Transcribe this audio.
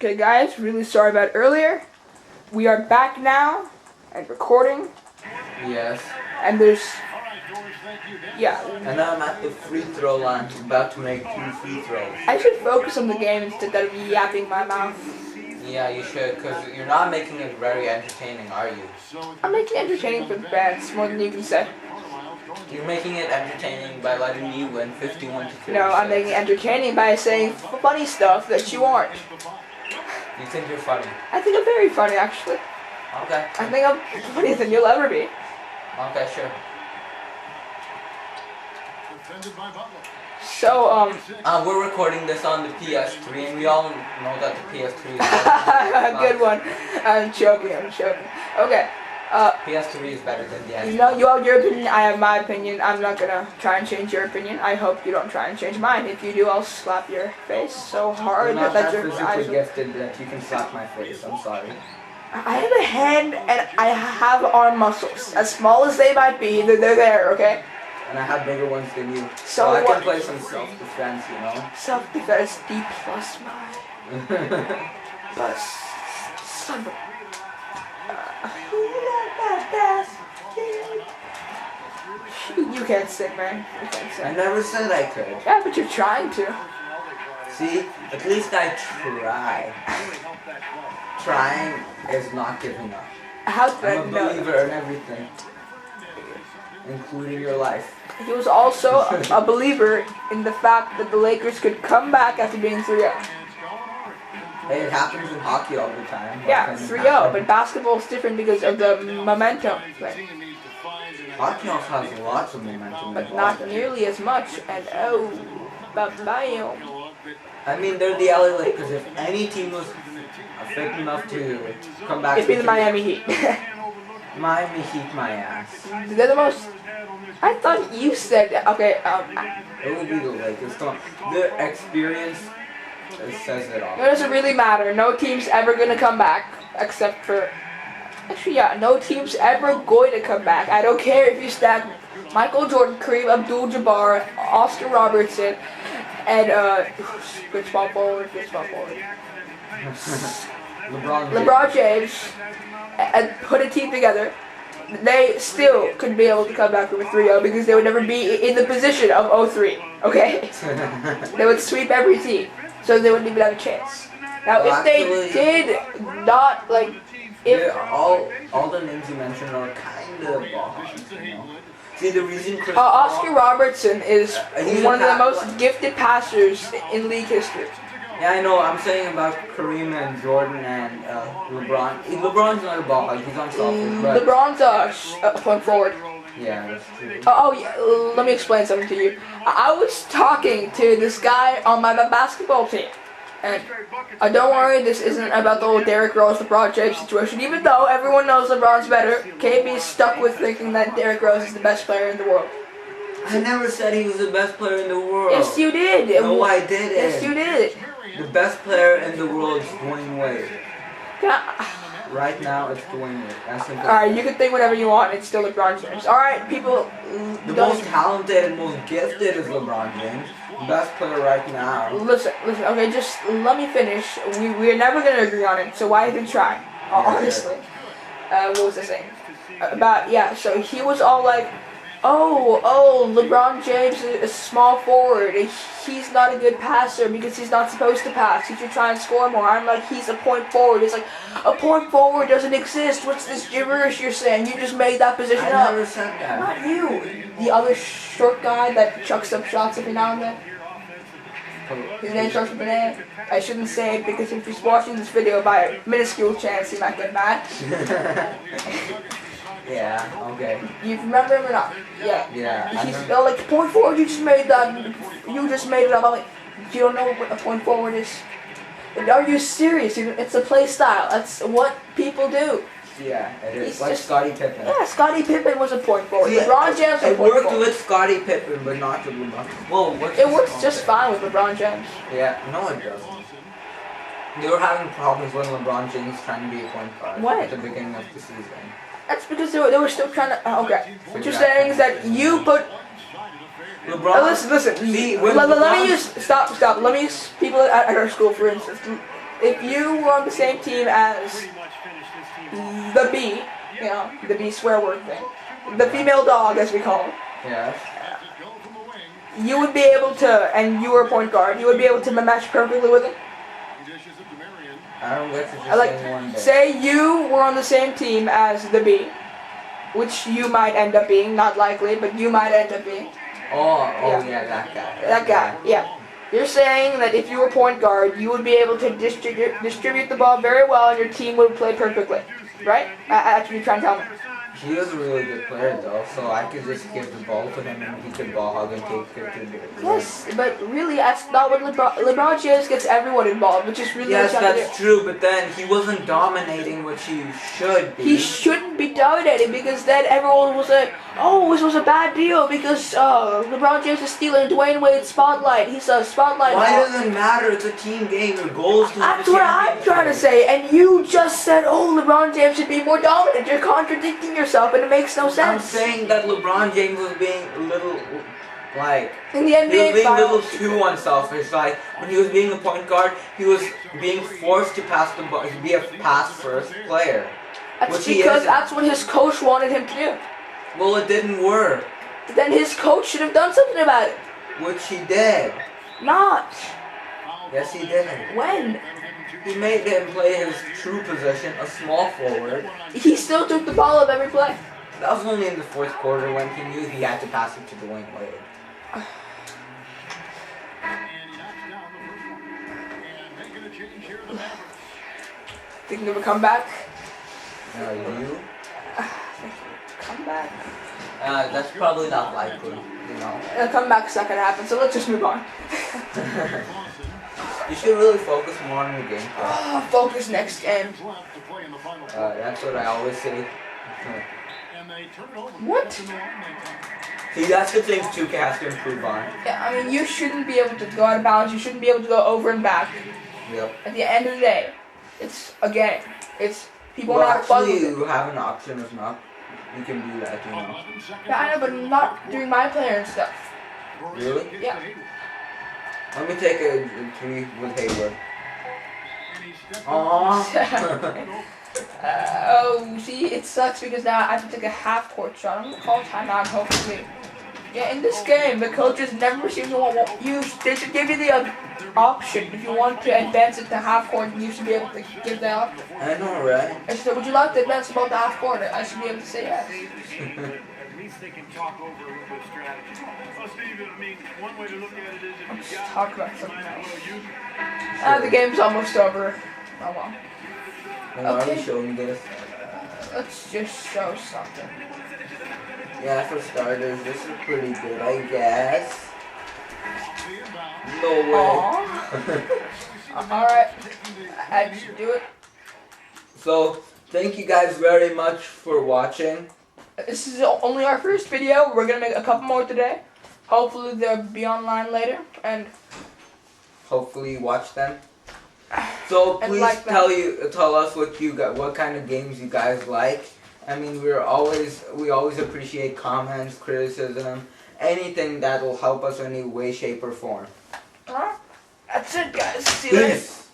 Okay guys, really sorry about earlier. We are back now and recording. Yes. And there's... Yeah. And now I'm at the free throw line, about to make 2 free throws. I should focus on the game instead of yapping my mouth. Yeah, you should, because you're not making it very entertaining, are you? I'm making it entertaining for the fans, more than you can say. You're making it entertaining by letting you win 51-36. No, I'm making it entertaining by saying funny stuff that you aren't. You think you're funny? I think I'm very funny, actually. Okay. I think I'm funnier than you'll ever be. Okay, sure. So, we're recording this on the PS3, and we all know that the PS3 is good one. I'm joking. Okay. PS3 is better than the Xbox. You know, you have your opinion, I have my opinion. I'm not gonna try and change your opinion. I hope you don't try and change mine. If you do, I'll slap your face so hard You're not that that your physically eyes will... gifted that you can slap my face, I'm sorry. I have a hand and I have arm muscles. As small as they might be, they're there, okay? And I have bigger ones than you. So I what? can play some self-defense, you know? Self-defense D plus mine. Plus... Son of a... You can't sing, man. You can't sing. I never said I could. Yeah, but you're trying to. See, at least I try. Trying is not giving up. How I'm a believer in everything, including your life. He was also a believer in the fact that the Lakers could come back after being 3-0. Hey, it happens in hockey all the time. Yeah, 3-0, but basketball is different because of the momentum thing. Hockey also has lots of momentum. But not nearly as much, and oh, bye-bye. I mean, they're the LA Lakers. If any team was fit enough to come back... It'd be the Miami Heat. Miami Heat my ass. They're the most... I thought you said... Okay, It would be the Lakers. The experience... It says it all. It doesn't really matter. No team's ever gonna come back, except for... Actually, yeah, no team's ever going to come back. I don't care if you stack Michael Jordan, Kareem Abdul-Jabbar, Oscar Robertson, and good small forward. LeBron James, and put a team together. They still couldn't be able to come back from a 3-0 because they would never be in the position of 0-3. Okay, they would sweep every team. So they wouldn't even have a chance. Now, if they did not, like, if... Yeah, all the names you mentioned are kind of boss, you know? See, the reason Oscar Robertson is one of the most gifted passers in league history. Yeah, I know. I'm saying about Kareem and Jordan and LeBron. LeBron's not a ball hog. He's unselfish, but... LeBron's a point forward. Yeah, that's true. Oh, yeah, let me explain something to you. I was talking to this guy on my basketball team, and don't worry, this isn't about the whole Derrick Rose, LeBron James situation, even though everyone knows LeBron's better. KB is stuck with thinking that Derrick Rose is the best player in the world. I never said he was the best player in the world. Yes, you did. No, I didn't. Yes, you did. The best player in the world is Dwayne Wade. Yeah. Right now, it's Dwayne Wade. Alright, you can think whatever you want, it's still LeBron James. Alright, people... The most talented and most gifted is LeBron James. Best player right now. Listen, okay, just let me finish. We're never going to agree on it, so why even try? Honestly. What was I saying? So he was all like, oh, LeBron James is a small forward. He's not a good passer because he's not supposed to pass. He should try and score more. I'm like, he's a point forward. He's like, a point forward doesn't exist. What's this gibberish you're saying? You just made that position up. I never said that. Not you. The other short guy that chucks up shots every now and then. His name starts with an A. I shouldn't say it because if he's watching this video by a minuscule chance, he might get mad. Yeah, okay. You remember him or not? Yeah. Yeah. He's like, point forward, you just made that. You just made it up. I'm like, you don't know what a point forward is? Are you serious? It's a play style. That's what people do. Yeah, it is. It's like Scottie Pippen. Yeah, Scottie Pippen was a point forward. LeBron James was a point forward. It worked with Scottie Pippen, but not with LeBron. Well, it works just fine with LeBron James. Yeah, no it doesn't. They were having problems when LeBron James trying to be a point guard at the beginning of the season. That's because they were still trying to... okay. What you're saying is that you put... LeBron... listen. Let me use... Stop. Let me use people at our school, for instance. if you were on the same team as the bee, the bee swear word thing, the female dog as we call it. Yes. You would be able to, and you were a point guard, you would be able to match perfectly with it. I don't get to just say one day. Say you were on the same team as the bee, which you might end up being, not likely, but you might end up being. Yeah, that guy. That guy, yeah. You're saying that if you were point guard, you would be able to distribute the ball very well and your team would play perfectly, right? That's what you're trying to tell me. He is a really good player though, so I could just give the ball to him and he could ball hog and take 15 minutes. Yes, but really that's not what LeBron James gets everyone involved, which is really yes, that's true, but then he wasn't dominating what he should be. He shouldn't be dominating because then everyone was like, oh, this was a bad deal because LeBron James is stealing Dwayne Wade's spotlight. He's a spotlight. Why does it matter? It's a team game. Your goal is to That's what I'm trying to say, and you just said, oh, LeBron James should be more dominant. You're contradicting yourself, and it makes no sense. I'm saying that LeBron James was being a little, like, in the NBA he was being a little Finals, too unselfish. Like, when he was being a point guard, he was being forced to pass the ball, to be a pass-first player. That's because that's what his coach wanted him to do. Well, it didn't work. Then his coach should have done something about it. Which he did. Not. Yes, he did. When? He made him play his true position, a small forward. He still took the ball up every play. That was only in the fourth quarter when he knew he had to pass it to Dwayne Wade. Think of a comeback? You? Come back. That's probably not likely, you know. A comeback's not gonna happen, so let's just move on. You should really focus more on your game. Focus next game. That's what I always say. What? See, that's the things 2K has to improve on. Yeah, I mean, you shouldn't be able to go out of bounds. You shouldn't be able to go over and back. Yep. At the end of the day, it's a game. It's people want to have fun with it. You have an option if not. You can do that, you know. Yeah, I know, but not doing my player and stuff. Really? Yeah. Let me take a 3 with Hayward. Aww. See, it sucks because now I have to take a half-court shot. I'm gonna call timeout, hopefully. Yeah, in this game, the coaches never seem to want you. They should give you the option if you want to advance it to half-court. You should be able to give that option. I know, right? I said, would you like to advance about the half-court? I should be able to say yes. They can talk over a little bit of strategy. Well, Steve, I mean, one way to look at it is if Let's you got talk about something else. The game's almost over. Oh well. Why are you showing this? Let's just show something. Yeah, for starters, this is pretty good, I guess. No way. Alright. I should do it. So, thank you guys very much for watching. This is only our first video. We're gonna make a couple more today. Hopefully they'll be online later, and hopefully you watch them. So please like tell us what kind of games you guys like. I mean, we always appreciate comments, criticism, anything that will help us in any way, shape, or form. That's it, guys. See you later. Peace.